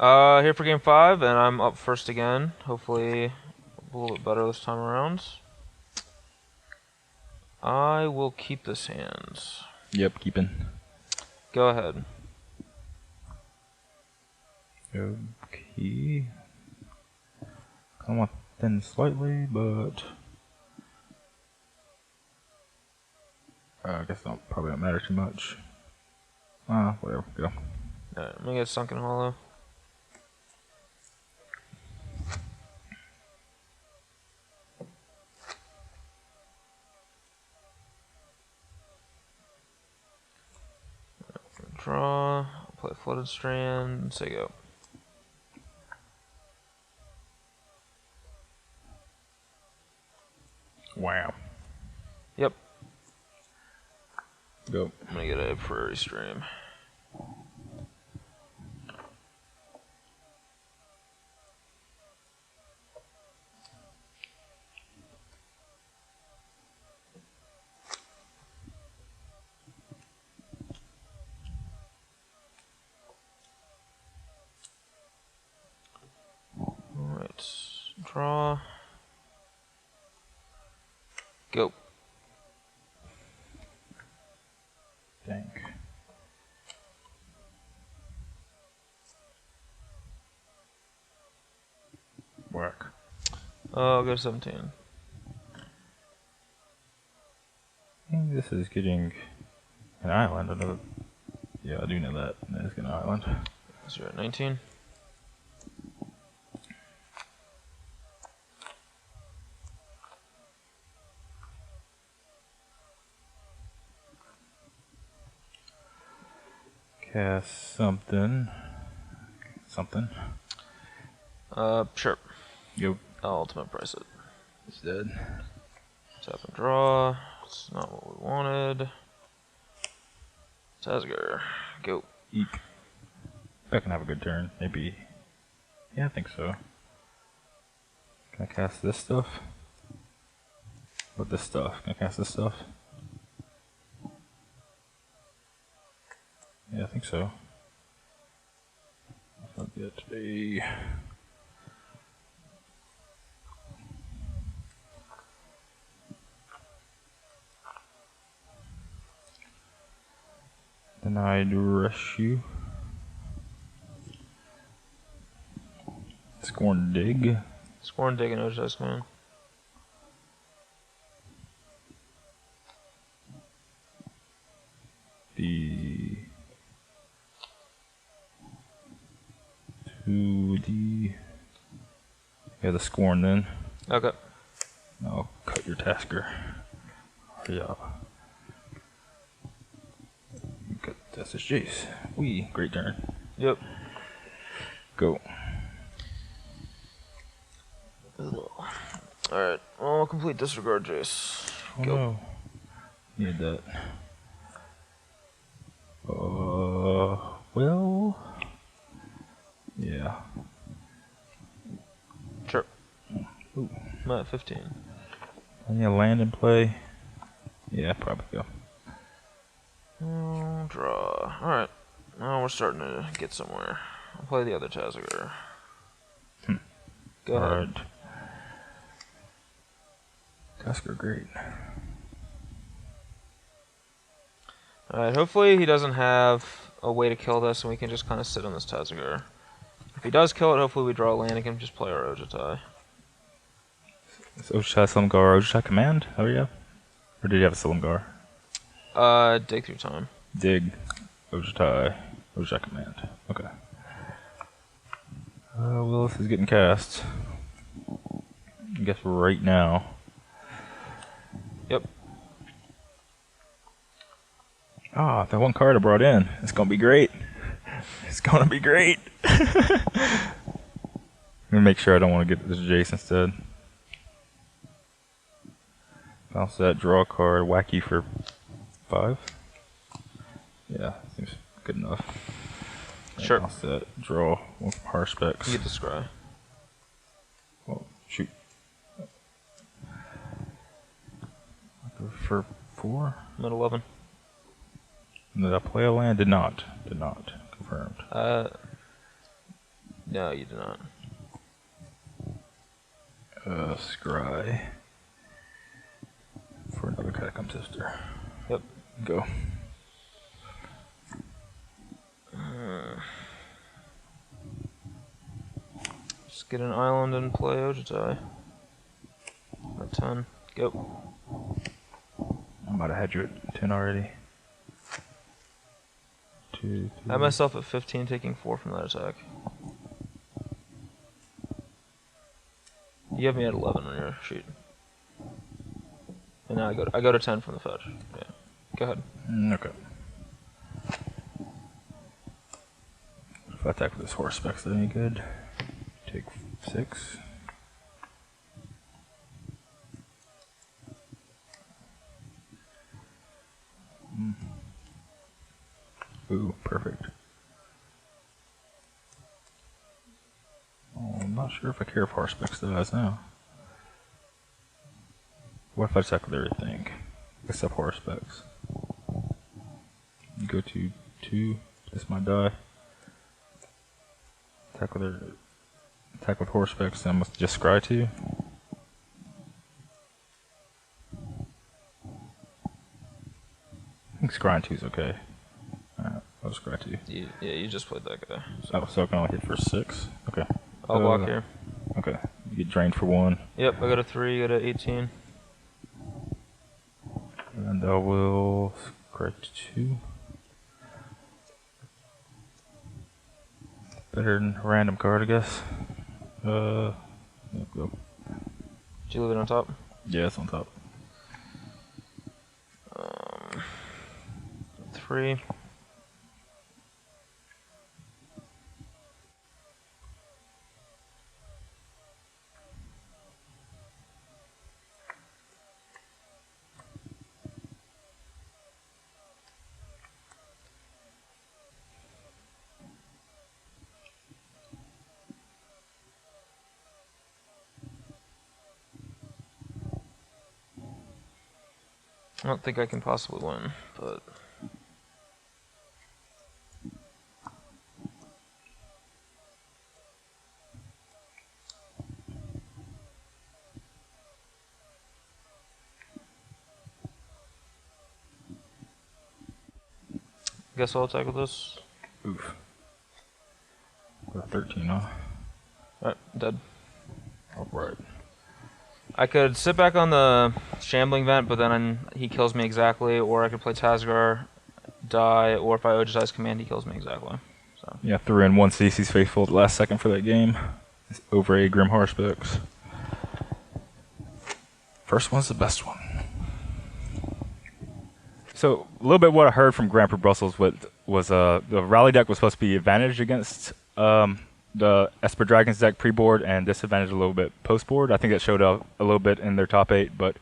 Here for game 5, and I'm up first again. Hopefully, a little bit better this time around. I will keep this hand. Yep, keeping. Go ahead. Okay. I want thin slightly, but I guess that probably don't matter too much. Whatever. Go. Alright, I'm gonna get Sunken Hollow. Draw, play Flooded Strand, say go. Wow. Yep. Go. I'm gonna get a Prairie Stream. Alright, draw. Go. Think. Work. I'll go 17. I think this is getting an island. Yeah, I do know that. That is getting an island. So you're at 19. Cast something. Sure. Yep. I'll ultimate price it. It's dead. Tap and draw. It's not what we wanted. Tazgar. Go. Eek. I can have a good turn. Maybe. Yeah, I think so. Can I cast this stuff? What this stuff? Can I cast this stuff? Yeah, I think so. I'll get a... Denied rush you. Scorn dig. Scorn, dig, and Oji's command. The 2D. Yeah, the scorn then. Okay. I'll cut your tasker. Yeah. Cut SSJs. Great turn. Yep. Go. Alright, well, complete disregard Jace. Oh Go. no. Need that. Well. Yeah. Sure. Ooh. I'm at 15. Any land in play? Yeah, probably go. Draw. Alright. Now we're starting to get somewhere. I'll play the other Tazgar. Go ahead. Tasker, great. Alright, hopefully he doesn't have a way to kill this and we can just kind of sit on this Tazgar. If he does kill it, hopefully we draw a land and can just play our Ojitai. Is Ojitai Silumgar Ojitai command? Oh yeah? Or did you have a Silumgar? Dig through time. Dig. Ojitai command. Okay. Well, this is getting cast. I guess right now. Yep. Ah, that one card I brought in. It's gonna be great. It's gonna be great. I'm gonna make sure I don't want to get this Jace instead. Bounce that, draw a card, wacky for 5. Yeah, seems good enough. Sure. Bounce that, draw one from Harsh Specs. You get the scry. Well, shoot. For 4? I'm at 11. Did I play a land? Did not. Confirmed. No, you do not. Scry. For another Catacomb Sister. Yep. Go. Just get an island and play Ojutai. At 10. Go. I might have had you at 10 already. 2, 3. I have myself at 15, taking 4 from that attack. You have me at 11 on your sheet. And now I go to 10 from the fetch. Yeah. Go ahead. Okay. If I attack with this horse specs, that any good? Take 6. Ooh, perfect. Oh, I'm not sure if I care if horse specs dies now. What if I attack with everything? Except horse specs. Go to 2, this might die. Attack with horse specs, then I must just scry 2. I think scrying 2 is okay. Alright, I'll scry 2. Yeah, you just played that guy. So I can only hit for 6? Okay. I'll block here. Okay. You get drained for 1. Yep, I go to 3, you go to 18. And I will scry 2. Better than a random card, I guess. Yeah, go. Did you leave it on top? Yeah, it's on top. 3. I don't think I can possibly win, but... Guess I'll attack with this. Oof. Got a 13, huh? Alright, dead. Alright. I could sit back on the Shambling Vent, but then he kills me exactly, or I could play Tasgar, die, or if I Ojutai's command, he kills me exactly. So. Yeah, threw in 1 CC's Faithful at the last second for that game. It's over a Grim Harspix. First one's the best one. So, a little bit what I heard from Grandpa Brussels was the rally deck was supposed to be advantaged against the Esper Dragons deck pre-board and disadvantaged a little bit post-board. I think that showed up a little bit in their top 8, but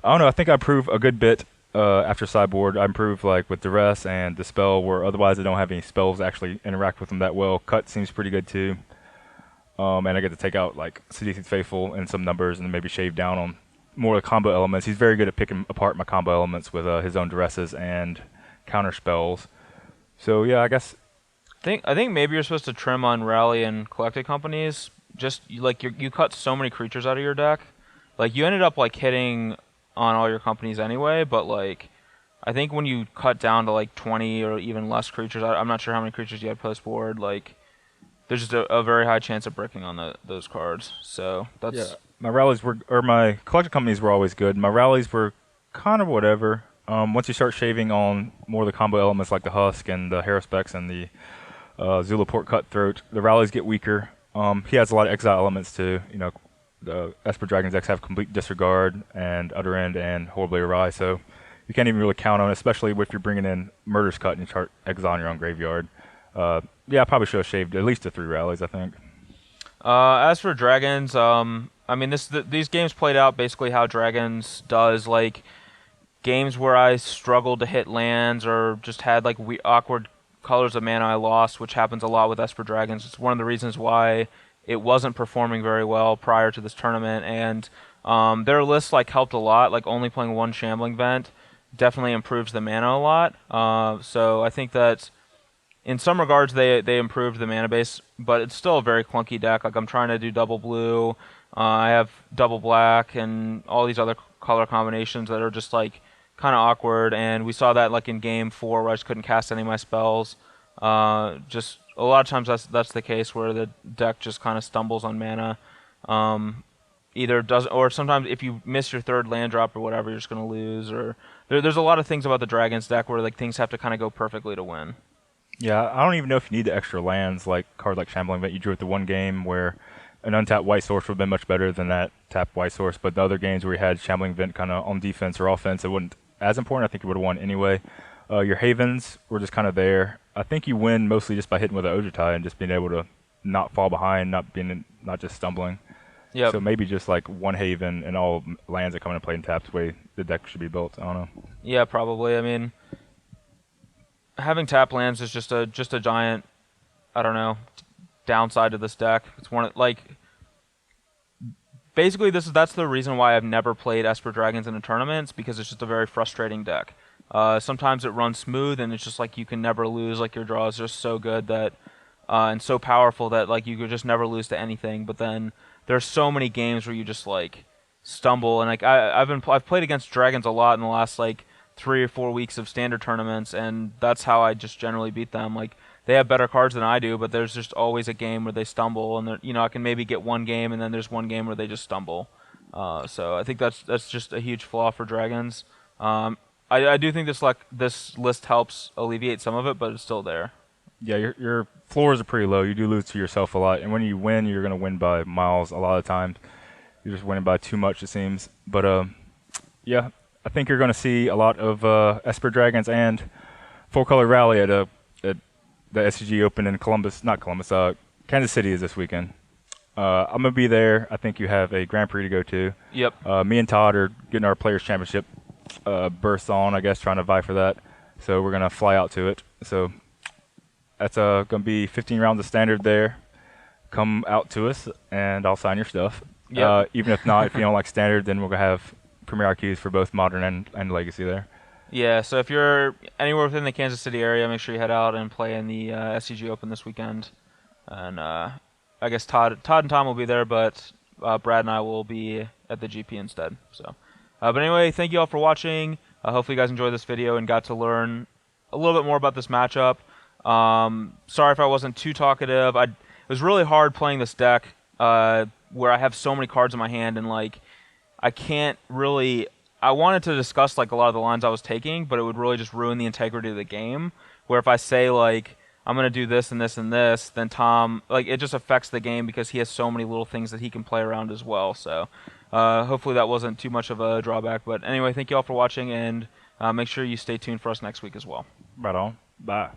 I don't know. I think I improved a good bit after sideboard. I improved like with Duress and Dispel, where otherwise I don't have any spells actually interact with them that well. Cut seems pretty good too. And I get to take out like Sidithi's Faithful and some numbers and maybe shave down on more of the combo elements. He's very good at picking apart my combo elements with his own Duresses and counter spells. So yeah, I guess... I think maybe you're supposed to trim on Rally and Collected Companies. Just like you cut so many creatures out of your deck. Like you ended up like hitting on all your companies anyway, but like I think when you cut down to like 20 or even less creatures, I'm not sure how many creatures you had post board. Like there's just a very high chance of bricking on those cards. So that's yeah. My rallies were, or my Collected Companies were always good. My rallies were kind of whatever. Once you start shaving on more of the combo elements like the Husk and the Haruspex and the Zulaport Cutthroat, the rallies get weaker. He has a lot of exile elements too. You know, the Esper Dragons decks have complete disregard and Utter End and Horribly Awry, so you can't even really count on it, especially if you're bringing in Murder's Cut and you start exiling your own graveyard. Yeah, I probably should have shaved at least to 3 rallies, I think. As for Dragons, I mean these games played out basically how Dragons does. Like games where I struggled to hit lands or just had like awkward colors of mana I lost, which happens a lot with Esper Dragons. It's one of the reasons why it wasn't performing very well prior to this tournament, and their list like helped a lot. Like only playing 1 Shambling Vent definitely improves the mana a lot. So I think that in some regards they improved the mana base, but it's still a very clunky deck. Like I'm trying to do double blue, I have double black, and all these other color combinations that are just like kind of awkward. And we saw that like in game 4 where I just couldn't cast any of my spells. Just a lot of times that's the case where the deck just kind of stumbles on mana. Either does, or sometimes if you miss your third land drop or whatever, you're just gonna lose. Or there's a lot of things about the Dragons deck where like things have to kind of go perfectly to win. Yeah, I don't even know if you need the extra lands like card like Shambling Vent. You drew it the one game where an untapped white source would have been much better than that tapped white source. But the other games where you had Shambling Vent kind of on defense or offense, it wasn't as important. I think you would have won anyway. Your Havens were just kind of there. I think you win mostly just by hitting with an Ojutai and just being able to not fall behind, not just stumbling. Yep. So maybe just like one Haven and all lands that come into play and taps the way the deck should be built. I don't know. Yeah, probably. I mean, having tap lands is just a giant, I don't know, downside to this deck. It's one of, like, basically that's the reason why I've never played Esper Dragons in a tournament. It's because it's just a very frustrating deck. Sometimes it runs smooth and it's just like you can never lose. Like your draw is just so good that and so powerful that like you could just never lose to anything. But then there's so many games where you just like stumble, and like I've played against Dragons a lot in the last like 3 or 4 weeks of standard tournaments, and that's how I just generally beat them. Like they have better cards than I do, but there's just always a game where they stumble, and I can maybe get one game, and then there's one game where they just stumble. So I think that's just a huge flaw for Dragons. I do think this list helps alleviate some of it, but it's still there. Yeah, your floors are pretty low. You do lose to yourself a lot, and when you win, you're going to win by miles a lot of times. You're just winning by too much, it seems. But yeah, I think you're going to see a lot of Esper Dragons and Full Color Rally at the SCG Open in Columbus. Not Columbus. Kansas City is this weekend. I'm going to be there. I think you have a Grand Prix to go to. Yep. Me and Todd are getting our Players Championship bursts on, I guess, trying to vie for that. So we're going to fly out to it. So that's going to be 15 rounds of standard there. Come out to us, and I'll sign your stuff. Yep. Even if not, if you don't like standard, then we're going to have Premier IQs for both modern and legacy there. Yeah, so if you're anywhere within the Kansas City area, make sure you head out and play in the SCG Open this weekend. And I guess Todd and Tom will be there, but Brad and I will be at the GP instead. So, but anyway, thank you all for watching. Hopefully you guys enjoyed this video and got to learn a little bit more about this matchup. Sorry if I wasn't too talkative. It was really hard playing this deck where I have so many cards in my hand, and like I can't really. I wanted to discuss like a lot of the lines I was taking, but it would really just ruin the integrity of the game. Where if I say like I'm gonna do this and this and this, then Tom, like, it just affects the game because he has so many little things that he can play around as well. So hopefully that wasn't too much of a drawback. But anyway, thank you all for watching, and make sure you stay tuned for us next week as well. Right on. Bye.